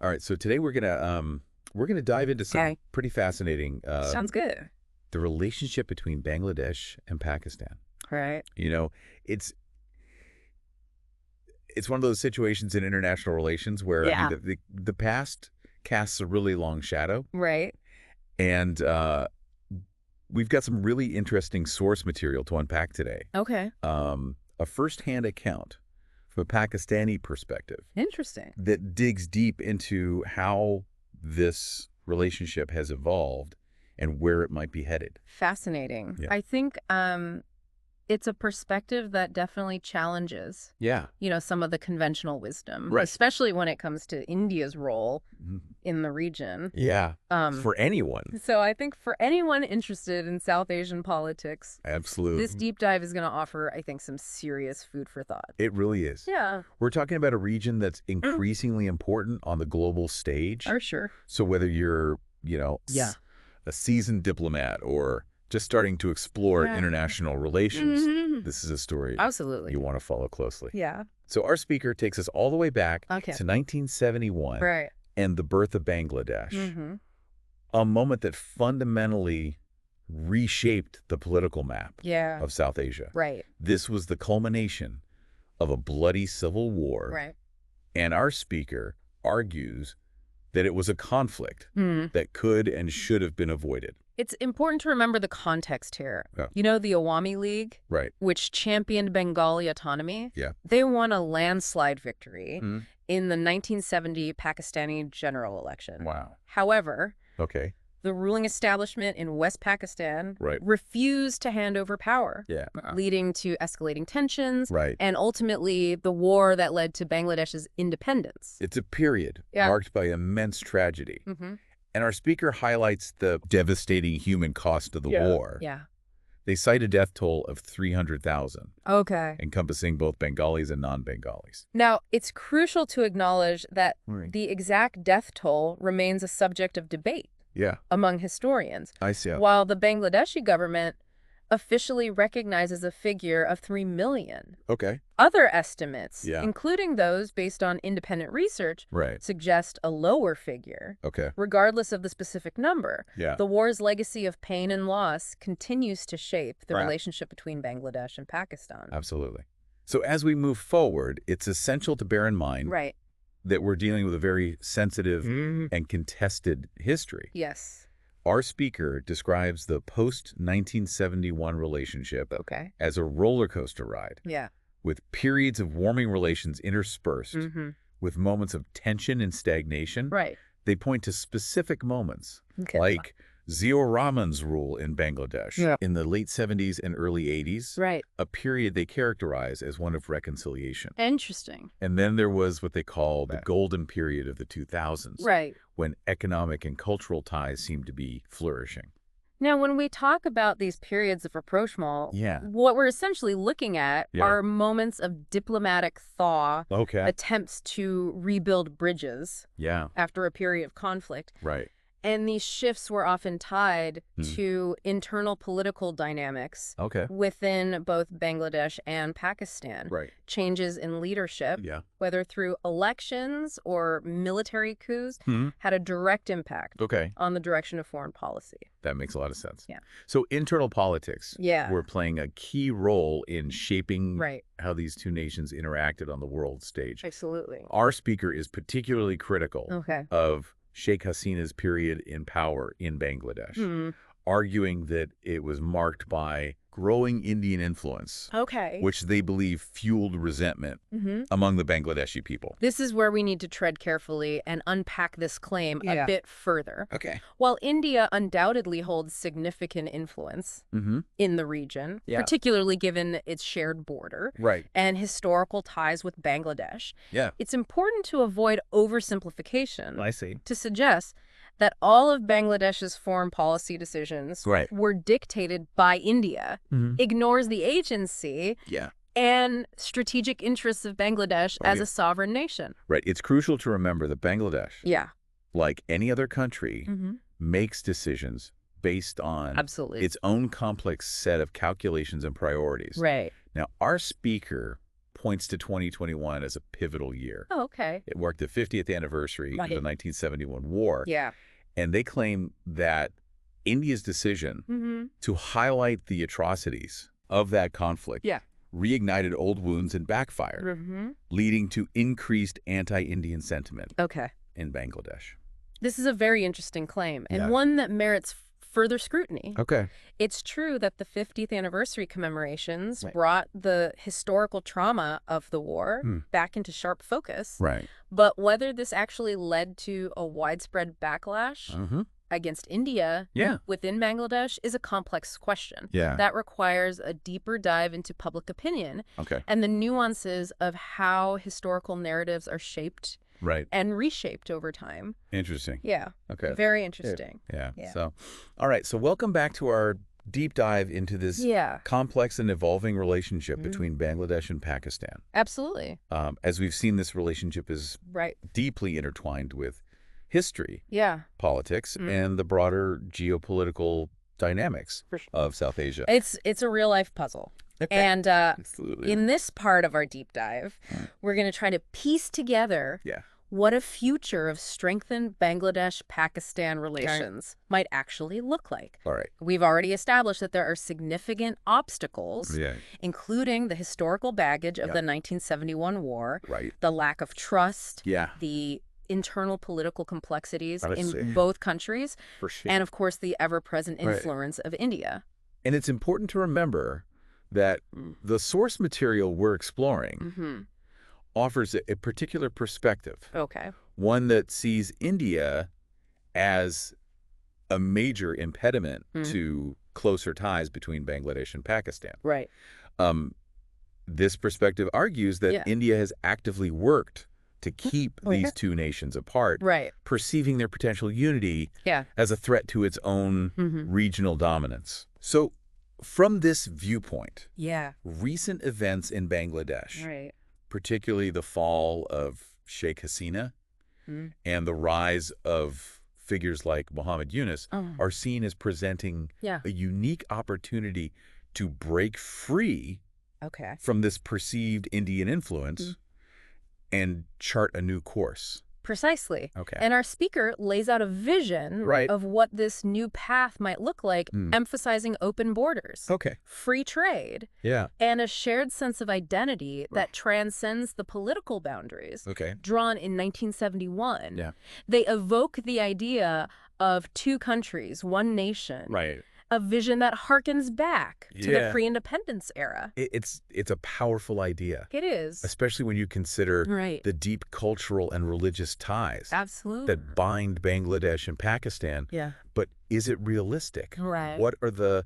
All right, so today we're gonna dive into some Okay. pretty fascinating Sounds good. the relationship between Bangladesh and Pakistan. Right. You know, it's it's one of those situations in international relations where I mean Yeah. the past casts a really long shadow, Right. and we've got some really interesting source material to unpack today. Okay. A firsthand account from a Pakistani perspective Interesting. that digs deep into how this relationship has evolved and where it might be headed. Fascinating. Yeah. I think it's a perspective that definitely challenges, Yeah. some of the conventional wisdom, Right. especially when it comes to India's role Mhm. in the region. Yeah. Um, For anyone. so I think for anyone interested in South Asian politics, Absolutely. this deep dive is going to offer, I think, some serious food for thought. It really is. Yeah. We're talking about a region that's increasingly important on the global stage. Oh, sure. So whether you're, Yeah. a seasoned diplomat or just starting to explore Yeah. international relations, Mhm. this is a story Absolutely. you want to follow closely. Yeah. So our speaker takes us all the way back Okay. to 1971 Right. and the birth of Bangladesh, Mm-hmm. a moment that fundamentally reshaped the political map Yeah. of South Asia. Right. This was the culmination of a bloody civil war, Right. and our speaker argues that it was a conflict Hmm. that could and should have been avoided. It's important to remember the context here. Yeah. The Awami League, Right. which championed Bengali autonomy, Yeah. they won a landslide victory Mhm. in the 1970 Pakistani general election. Wow. However, Okay. the ruling establishment in West Pakistan Right. refused to hand over power, Yeah. leading to escalating tensions Right. and ultimately the war that led to Bangladesh's independence. It's a period Yeah. marked by immense tragedy. Mm-hmm. And our speaker highlights the devastating human cost of the war. Yeah. They cite a death toll of 300,000, Okay. encompassing both Bengalis and non-Bengalis. Now, it's crucial to acknowledge that Right. the exact death toll remains a subject of debate Yeah, among historians, I see. while the Bangladeshi government officially recognizes a figure of 3 million. Okay. Other estimates, Yeah. including those based on independent research, Right. suggest a lower figure. Okay. Regardless of the specific number, Yeah. the war's legacy of pain and loss continues to shape the Right. relationship between Bangladesh and Pakistan. Absolutely. So as we move forward, it's essential to bear in mind Right. that we're dealing with a very sensitive and contested history. Yes. Our speaker describes the post-1971 relationship Okay. as a roller coaster ride, Yeah. with periods of warming relations interspersed Mm-hmm. with moments of tension and stagnation. Right. They point to specific moments, Okay. like Ziaur Rahman's rule in Bangladesh in the late 70s and early 80s, Right. a period they characterize as one of reconciliation. Interesting. And then there was what they call the golden period of the 2000s, Right. when economic and cultural ties seemed to be flourishing. Now, when we talk about these periods of rapprochement, Yeah. what we're essentially looking at Yeah. are moments of diplomatic thaw, Okay. attempts to rebuild bridges Yeah, after a period of conflict. right. And these shifts were often tied Hmm. to internal political dynamics Okay. within both Bangladesh and Pakistan. Right. Changes in leadership, Yeah. whether through elections or military coups, Hmm. had a direct impact Okay. on the direction of foreign policy. That makes a lot of sense. Yeah. So internal politics Yeah. were playing a key role in shaping Right. how these two nations interacted on the world stage. Absolutely. Our speaker is particularly critical Okay. of Sheikh Hasina's period in power in Bangladesh, Hmm. arguing that it was marked by growing Indian influence, Okay. which they believe fueled resentment Mm-hmm. among the Bangladeshi people. This is where we need to tread carefully and unpack this claim a bit further. Okay. While India undoubtedly holds significant influence Mm-hmm. in the region, Yeah. particularly given its shared border Right. and historical ties with Bangladesh, Yeah. it's important to avoid oversimplification I see. to suggest that all of Bangladesh's foreign policy decisions Right. were dictated by India, Mm-hmm. ignores the agency Yeah. and strategic interests of Bangladesh Oh, as yeah. a sovereign nation. Right. It's crucial to remember that Bangladesh, Yeah. like any other country, Mm-hmm. makes decisions based on Absolutely. its own complex set of calculations and priorities. Right. Now, our speaker points to 2021 as a pivotal year. Oh, okay. It marked the 50th anniversary of the 1971 war. Yeah. And they claim that India's decision to highlight the atrocities of that conflict reignited old wounds and backfired, leading to increased anti-Indian sentiment in Bangladesh. This is a very interesting claim, and one that merits further scrutiny. Okay. It's true that the 50th anniversary commemorations brought the historical trauma of the war back into sharp focus. Right. But whether this actually led to a widespread backlash against India within Bangladesh is a complex question. That requires a deeper dive into public opinion and the nuances of how historical narratives are shaped and reshaped over time. Interesting. Yeah. Okay. Very interesting. Yeah. So, all right. So welcome back to our deep dive into this complex and evolving relationship between Bangladesh and Pakistan. Absolutely. As we've seen, this relationship is deeply intertwined with history, politics, and the broader geopolitical dynamics of South Asia. It's a real-life puzzle. And in this part of our deep dive, we're going to try to piece together what a future of strengthened Bangladesh-Pakistan relations might actually look like. All right. We've already established that there are significant obstacles, including the historical baggage of the 1971 war, the lack of trust, the internal political complexities in both countries, and, of course, the ever-present influence of India. And it's important to remember that the source material we're exploring offers a particular perspective. One that sees India as a major impediment to closer ties between Bangladesh and Pakistan. This perspective argues that India has actively worked to keep these two nations apart, perceiving their potential unity as a threat to its own regional dominance. So, from this viewpoint, recent events in Bangladesh, particularly the fall of Sheikh Hasina and the rise of figures like Muhammad Yunus, are seen as presenting a unique opportunity to break free from this perceived Indian influence and chart a new course. Precisely. And our speaker lays out a vision of what this new path might look like, emphasizing open borders, free trade, and a shared sense of identity that transcends the political boundaries drawn in 1971. They evoke the idea of two countries, one nation. A vision that harkens back to the pre-independence era. It's a powerful idea. It is. Especially when you consider the deep cultural and religious ties that bind Bangladesh and Pakistan. But is it realistic? What are the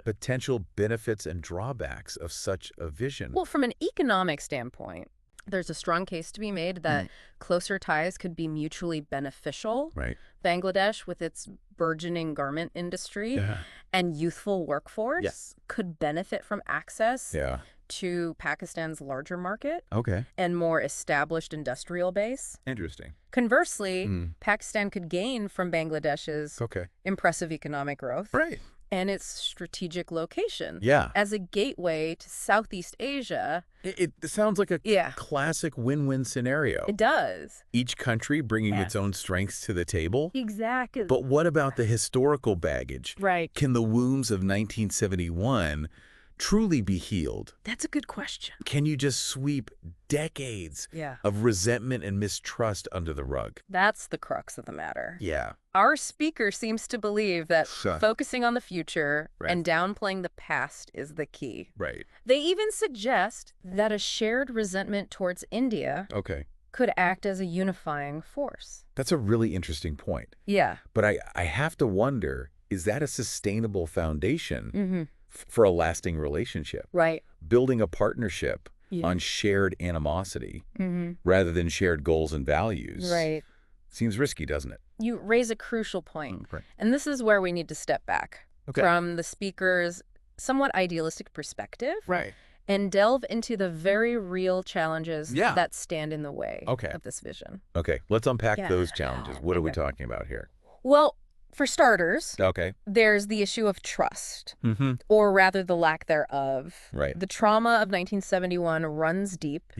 potential benefits and drawbacks of such a vision? Well, from an economic standpoint, there's a strong case to be made that closer ties could be mutually beneficial. Bangladesh, with its burgeoning garment industry and youthful workforce, could benefit from access to Pakistan's larger market and more established industrial base. Interesting. Conversely, Pakistan could gain from Bangladesh's impressive economic growth and its strategic location as a gateway to Southeast Asia. It sounds like a classic win-win scenario. It does. Each country bringing its own strengths to the table. Exactly. But what about the historical baggage? Can the wounds of 1971 truly be healed? That's a good question. Can you just sweep decades of resentment and mistrust under the rug? That's the crux of the matter. Our speaker seems to believe that focusing on the future and downplaying the past is the key. They even suggest that a shared resentment towards India could act as a unifying force. That's a really interesting point. But I have to wonder, is that a sustainable foundation for a lasting relationship? Building a partnership on shared animosity rather than shared goals and values seems risky, doesn't it? You raise a crucial point. And this is where we need to step back from the speaker's somewhat idealistic perspective and delve into the very real challenges that stand in the way of this vision. Let's unpack those challenges. What are we talking about here? Well, For starters, there's the issue of trust, or rather the lack thereof. Right. The trauma of 1971 runs deep,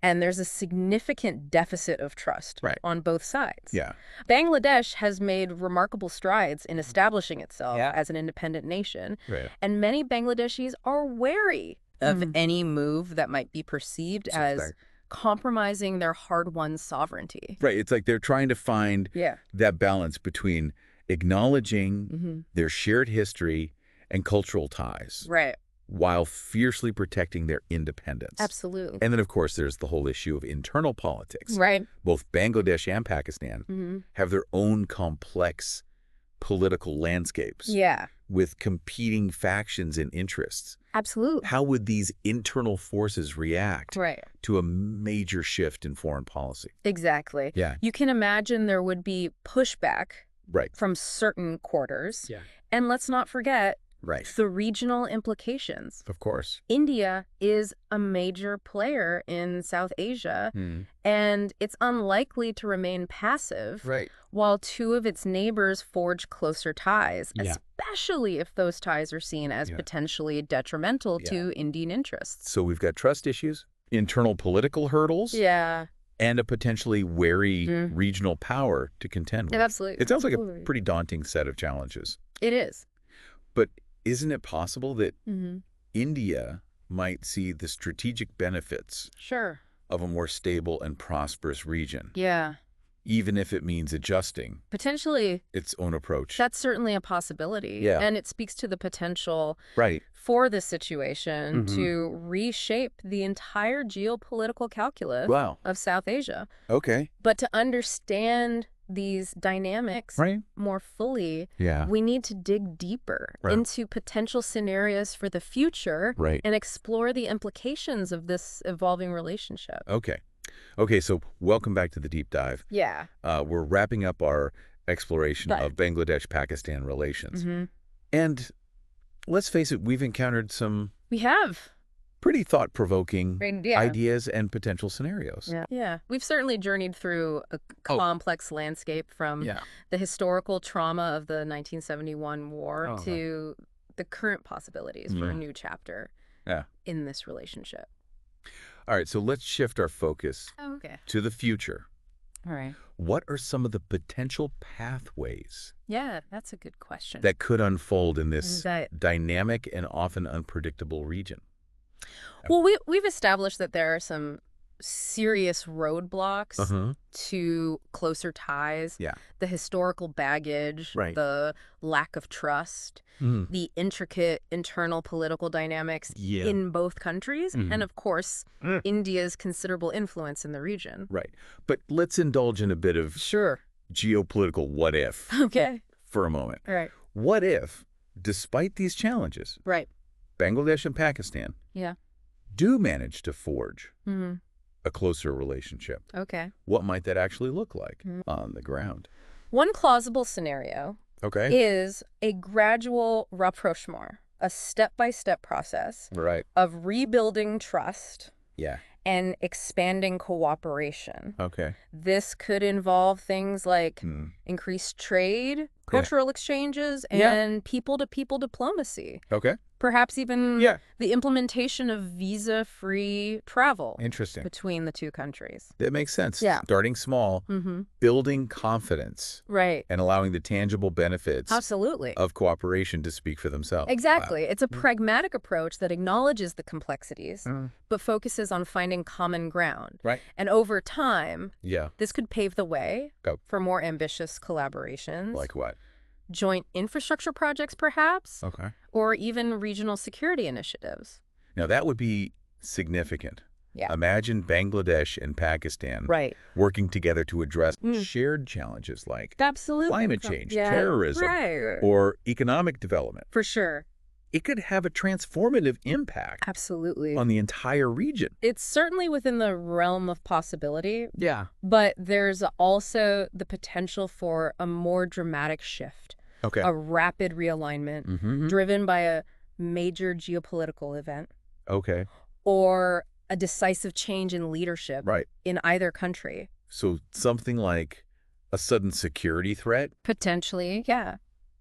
and there's a significant deficit of trust on both sides. Yeah. Bangladesh has made remarkable strides in establishing itself as an independent nation, and many Bangladeshis are wary of any move that might be perceived as compromising their hard-won sovereignty. Right. It's like they're trying to find that balance between acknowledging their shared history and cultural ties. Right. While fiercely protecting their independence. Absolutely. And then, of course, there's the whole issue of internal politics. Right. Both Bangladesh and Pakistan have their own complex political landscapes. Yeah. With competing factions and interests. Absolutely. How would these internal forces react to a major shift in foreign policy? Exactly. Yeah. You can imagine there would be pushback from certain quarters. Yeah. And let's not forget the regional implications. Of course. India is a major player in South Asia, and it's unlikely to remain passive while two of its neighbors forge closer ties, especially if those ties are seen as potentially detrimental to Indian interests. So we've got trust issues, internal political hurdles, and a potentially wary regional power to contend with. Absolutely. It sounds like a pretty daunting set of challenges. It is. But isn't it possible that India might see the strategic benefits of a more stable and prosperous region? Yeah. Even if it means adjusting potentially its own approach. That's certainly a possibility. Yeah. And it speaks to the potential for this situation to reshape the entire geopolitical calculus of South Asia. Okay. But to understand these dynamics more fully, we need to dig deeper into potential scenarios for the future and explore the implications of this evolving relationship. Okay, so welcome back to the deep dive. Yeah. We're wrapping up our exploration of Bangladesh-Pakistan relations. And let's face it, we've encountered some pretty thought-provoking ideas and potential scenarios. Yeah. We've certainly journeyed through a complex landscape from the historical trauma of the 1971 war to the current possibilities for a new chapter in this relationship. All right, so let's shift our focus to the future. All right. What are some of the potential pathways? Yeah, that's a good question. That could unfold in this dynamic and often unpredictable region? Well, we've established that there are some serious roadblocks to closer ties, the historical baggage, the lack of trust, the intricate internal political dynamics in both countries, and of course, India's considerable influence in the region. Right. But let's indulge in a bit of geopolitical what if for a moment. Right. What if, despite these challenges, Bangladesh and Pakistan do manage to forge a closer relationship? What might that actually look like on the ground? One plausible scenario is a gradual rapprochement, a step-by-step process of rebuilding trust and expanding cooperation. This could involve things like increased trade, cultural exchanges, and people-to-people diplomacy. Perhaps even the implementation of visa-free travel between the two countries. That makes sense. Starting small, building confidence, and allowing the tangible benefits of cooperation to speak for themselves. Exactly. It's a pragmatic approach that acknowledges the complexities, but focuses on finding common ground. And over time, this could pave the way for more ambitious collaborations. Like what? Joint infrastructure projects, perhaps, or even regional security initiatives. Now, that would be significant. Imagine Bangladesh and Pakistan working together to address shared challenges like climate change, terrorism, or economic development. For sure. It could have a transformative impact on the entire region. It's certainly within the realm of possibility. But there's also the potential for a more dramatic shift. A rapid realignment driven by a major geopolitical event. Or a decisive change in leadership in either country. So something like a sudden security threat? Potentially, yeah.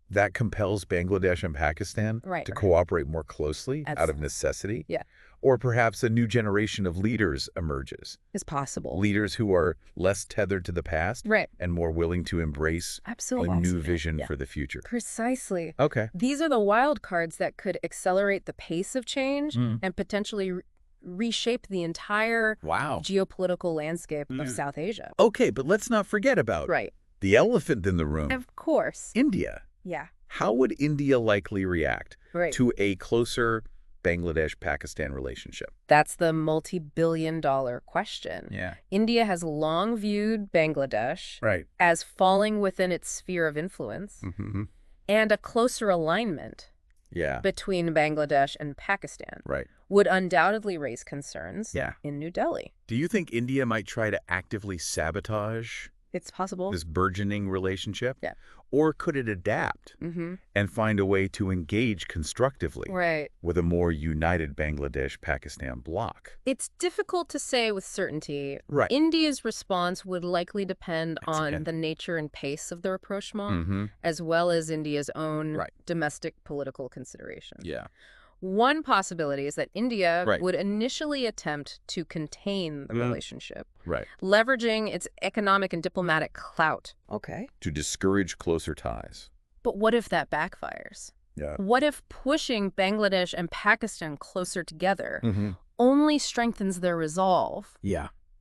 That compels Bangladesh and Pakistan to cooperate more closely out of necessity? Yeah. Or perhaps a new generation of leaders emerges. It's possible. Leaders who are less tethered to the past and more willing to embrace a new vision for the future. Precisely. Okay. These are the wild cards that could accelerate the pace of change and potentially reshape the entire geopolitical landscape of South Asia. Okay, but let's not forget about the elephant in the room. Of course. India. Yeah. How would India likely react to a closer Bangladesh-Pakistan relationship? That's the multi-billion-dollar question. Yeah. India has long viewed Bangladesh as falling within its sphere of influence and a closer alignment between Bangladesh and Pakistan would undoubtedly raise concerns in New Delhi. Do you think India might try to actively sabotage It's possible. this burgeoning relationship? Yeah. Or could it adapt and find a way to engage constructively with a more united Bangladesh-Pakistan bloc? It's difficult to say with certainty. India's response would likely depend on the nature and pace of the rapprochement, as well as India's own domestic political considerations. Yeah. One possibility is that India would initially attempt to contain the relationship, leveraging its economic and diplomatic clout. Okay. To discourage closer ties. But what if that backfires? Yeah. What if pushing Bangladesh and Pakistan closer together only strengthens their resolve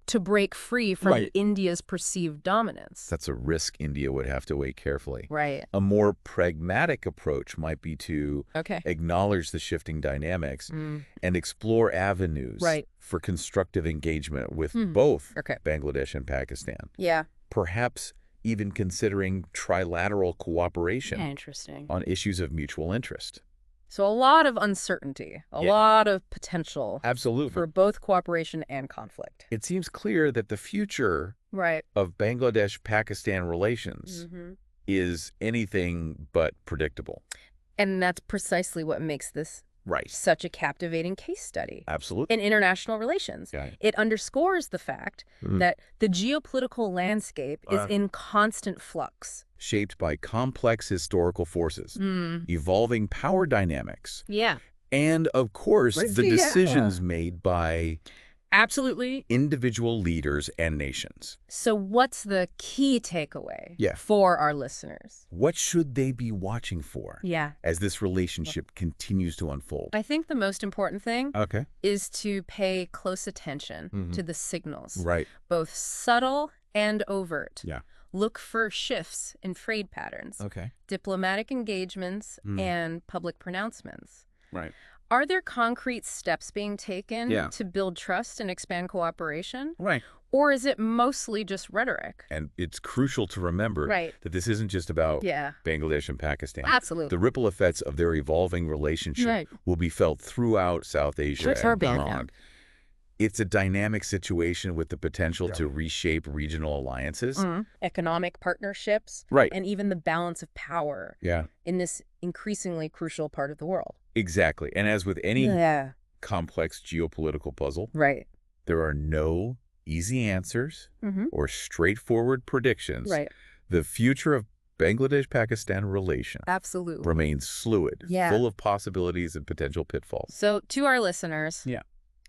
to break free from India's perceived dominance? That's a risk India would have to weigh carefully. Right. A more pragmatic approach might be to acknowledge the shifting dynamics and explore avenues for constructive engagement with both Bangladesh and Pakistan. Yeah. Perhaps even considering trilateral cooperation on issues of mutual interest. So a lot of uncertainty, a lot of potential for both cooperation and conflict. It seems clear that the future of Bangladesh-Pakistan relations is anything but predictable. And that's precisely what makes this such a captivating case study. Absolutely. In international relations. It underscores the fact that the geopolitical landscape is in constant flux. Shaped by complex historical forces, evolving power dynamics. Yeah. And, of course, the decisions made by individual leaders and nations. So what's the key takeaway for our listeners? What should they be watching for as this relationship continues to unfold? I think the most important thing is to pay close attention to the signals, both subtle and overt. Look for shifts in trade patterns, diplomatic engagements, and public pronouncements. Are there concrete steps being taken to build trust and expand cooperation? Or is it mostly just rhetoric? And it's crucial to remember that this isn't just about Bangladesh and Pakistan. Absolutely. The ripple effects of their evolving relationship will be felt throughout South Asia and beyond. It's a dynamic situation with the potential to reshape regional alliances. Economic partnerships. And even the balance of power in this increasingly crucial part of the world. Exactly. And as with any complex geopolitical puzzle, there are no easy answers or straightforward predictions. The future of Bangladesh-Pakistan relation remains fluid, full of possibilities and potential pitfalls. So to our listeners,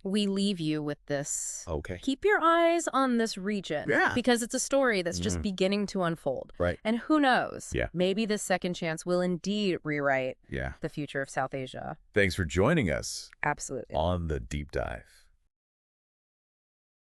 we leave you with this. Keep your eyes on this region because it's a story that's just beginning to unfold. And who knows? Maybe this second chance will indeed rewrite the future of South Asia. Thanks for joining us. Absolutely. On The Deep Dive.